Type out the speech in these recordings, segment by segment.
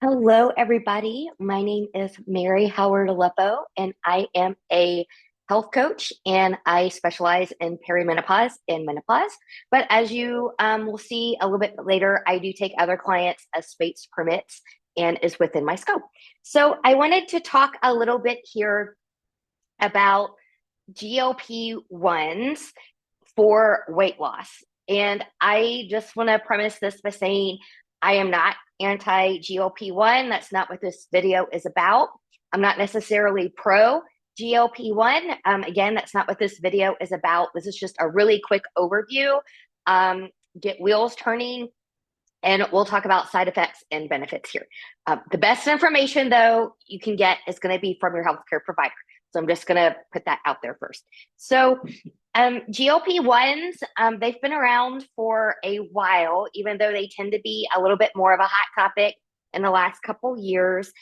Hello, everybody. My name is Mary Howard Aleppo, and I am a health coach, and I specialize in perimenopause and menopause. But as you will see a little bit later, I do take other clients as space permits and is within my scope. So I wanted to talk a little bit here about GLP-1s for weight loss. And I just want to premise this by saying I am not anti GLP-1. That's not what this video is about. I'm not necessarily pro GLP-1. Again, that's not what this video is about. This is just a really quick overview. Get wheels turning, and we'll talk about side effects and benefits here. The best information, though, you can get is going to be from your healthcare provider. So I'm just going to put that out there first. So GLP-1s, they've been around for a while, even though they tend to be a little bit more of a hot topic in the last couple years.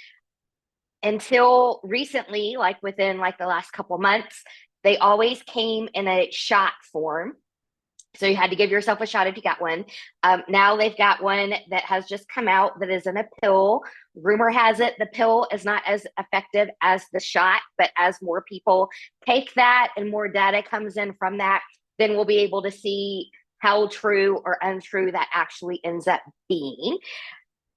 Until recently, like within like the last couple months, they always came in a shot form. So you had to give yourself a shot if you got one. Now they've got one that has just come out that is in a pill. Rumor has it the pill is not as effective as the shot, but as more people take that and more data comes in from that, then we'll be able to see how true or untrue that actually ends up being.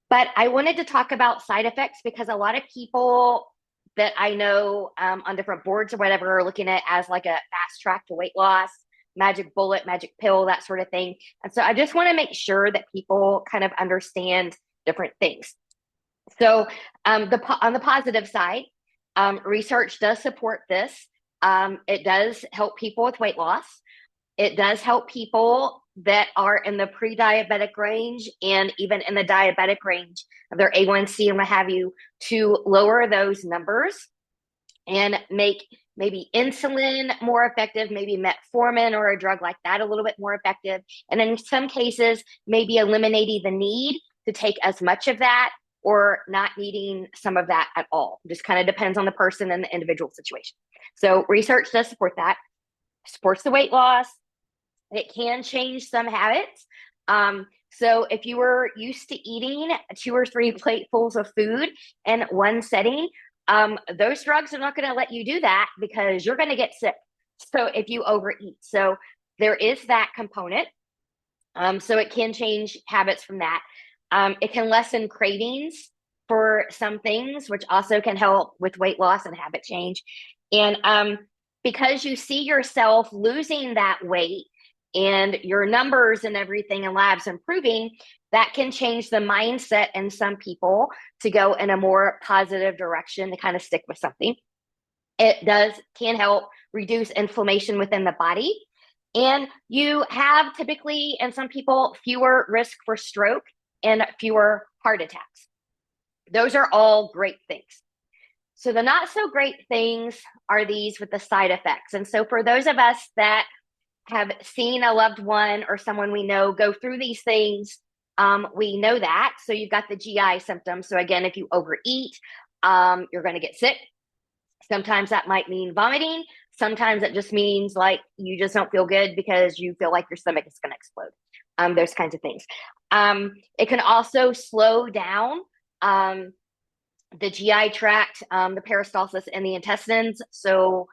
But I wanted to talk about side effects because a lot of people that I know on different boards or whatever are looking at it as like a fast track to weight loss, magic bullet, magic pill, that sort of thing. And so I just want to make sure that people kind of understand different things. So on the positive side, research does support this. It does help people with weight loss. It does help people that are in the pre-diabetic range and even in the diabetic range of their A1C and what have you to lower those numbers and make maybe insulin more effective, maybe metformin or a drug like that a little bit more effective. And in some cases, maybe eliminating the need to take as much of that or not needing some of that at all. Just kind of depends on the person and the individual situation. So research does support that, supports the weight loss. It can change some habits. So if you were used to eating 2 or 3 platefuls of food in one setting, those drugs are not going to let you do that because you're going to get sick. So if you overeat, so there is that component. So it can change habits from that. It can lessen cravings for some things, which also can help with weight loss and habit change. And because you see yourself losing that weight and your numbers and everything in labs improving, that can change the mindset in some people to go in a more positive direction to kind of stick with something. It can help reduce inflammation within the body. And you have typically, in some people, fewer risk for stroke and fewer heart attacks. Those are all great things. So the not so great things are these with the side effects. And so for those of us that have seen a loved one or someone we know go through these things, we know that. So you've got the GI symptoms. So again, if you overeat, you're going to get sick. Sometimes that might mean vomiting. Sometimes it just means like you just don't feel good because you feel like your stomach is going to explode. Those kinds of things. It can also slow down the GI tract, the peristalsis in the intestines. So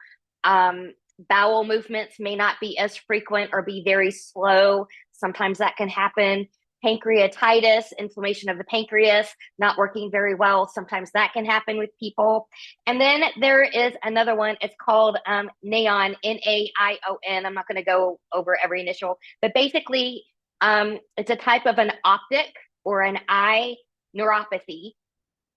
bowel movements may not be as frequent or be very slow. Sometimes that can happen. Pancreatitis, inflammation of the pancreas, not working very well. Sometimes that can happen with people. And then there is another one. It's called NAION, N-A-I-O-N. I'm not going to go over every initial, but basically it's a type of an optic or an eye neuropathy,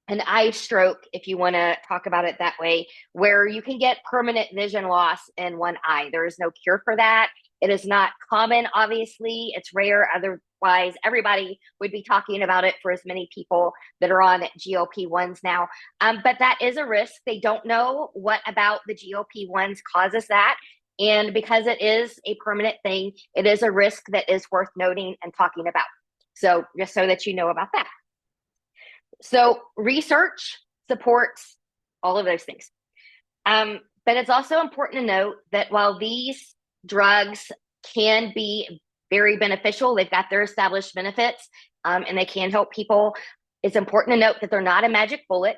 an eye stroke, if you want to talk about it that way, where you can get permanent vision loss in one eye. There is no cure for that. It is not common, obviously. It's rare. Otherwise, everybody would be talking about it for as many people that are on GLP-1s now. But that is a risk. They don't know what about the GLP-1s causes that. And because it is a permanent thing, it is a risk that is worth noting and talking about. So just so that you know about that. So research supports all of those things. But it's also important to note that while these drugs can be very beneficial, they've got their established benefits, and they can help people. It's important to note that they're not a magic bullet.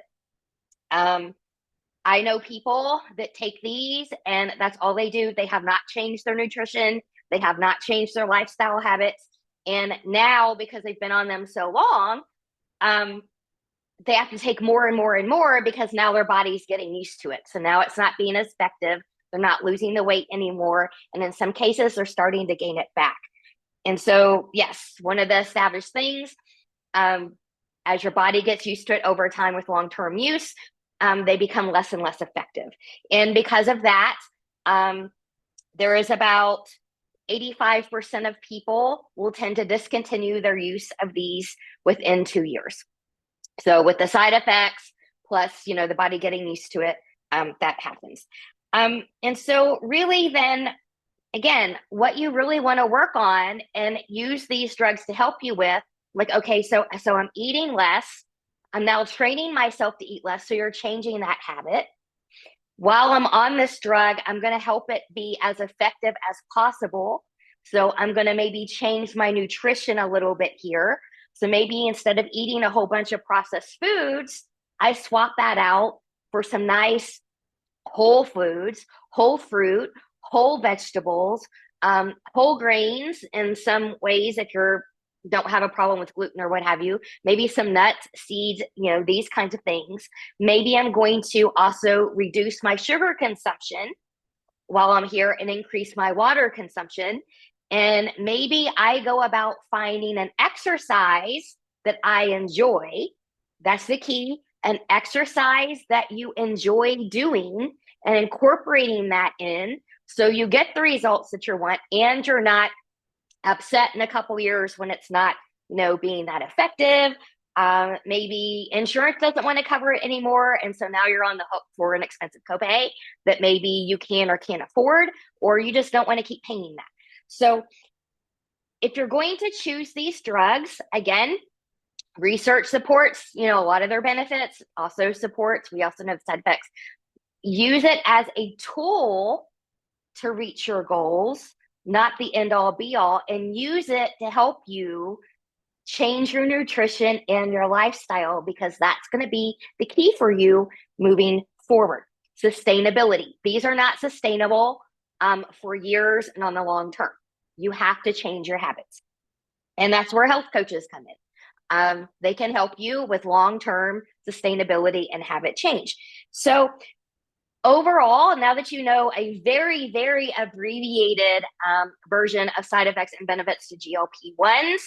I know people that take these and that's all they do. They have not changed their nutrition. They have not changed their lifestyle habits. And now, because they've been on them so long, they have to take more and more and more because now their body's getting used to it. So now it's not being as effective. They're not losing the weight anymore. And in some cases, they're starting to gain it back. And so, yes, one of the established things, as your body gets used to it over time with long-term use, they become less and less effective. And because of that, there is about 85% of people will tend to discontinue their use of these within 2 years. So with the side effects, plus, the body getting used to it, that happens. And so really then, again, what you really want to work on and use these drugs to help you with, like, okay, so I'm eating less. I'm now training myself to eat less. So you're changing that habit. While I'm on this drug, I'm going to help it be as effective as possible. So I'm going to maybe change my nutrition a little bit here. So maybe instead of eating a whole bunch of processed foods, I swap that out for some nice whole foods, whole fruit, whole vegetables, whole grains in some ways if you don't have a problem with gluten or what have you, maybe some nuts, seeds, these kinds of things. Maybe I'm going to also reduce my sugar consumption while I'm here and increase my water consumption. And maybe I go about finding an exercise that I enjoy. That's the key. An exercise that you enjoy doing and incorporating that in so you get the results that you want and you're not upset in a couple years when it's not, being that effective. Maybe insurance doesn't want to cover it anymore. And so now you're on the hook for an expensive copay that maybe you can or can't afford, or you just don't want to keep paying that. So if you're going to choose these drugs, again, research supports, a lot of their benefits, also supports. We also know the side effects. Use it as a tool to reach your goals, not the end all be all, and use it to help you change your nutrition and your lifestyle, because that's going to be the key for you moving forward. Sustainability. These are not sustainable for years and on the long term. You have to change your habits. And that's where health coaches come in. They can help you with long-term sustainability and habit change. So overall, now that you know a very, very abbreviated version of side effects and benefits to GLP-1s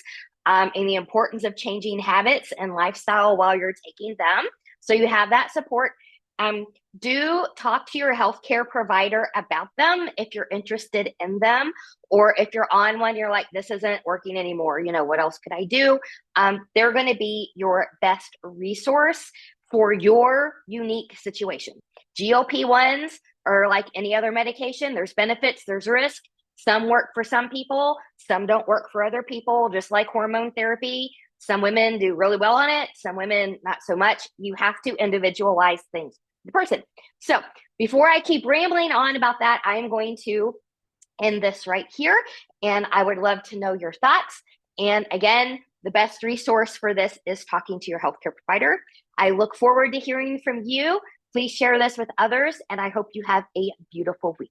and the importance of changing habits and lifestyle while you're taking them, so you have that support, do talk to your healthcare provider about them if you're interested in them, or if you're on one, you're like, this isn't working anymore, what else could I do? They're going to be your best resource for your unique situation. GLP-1s are like any other medication. There's benefits, there's risk. Some work for some people, some don't work for other people, just like hormone therapy. Some women do really well on it, some women not so much. You have to individualize things to the person. So before I keep rambling on about that, I am going to end this right here. And I would love to know your thoughts. And again, the best resource for this is talking to your healthcare provider. I look forward to hearing from you. Please share this with others, and I hope you have a beautiful week.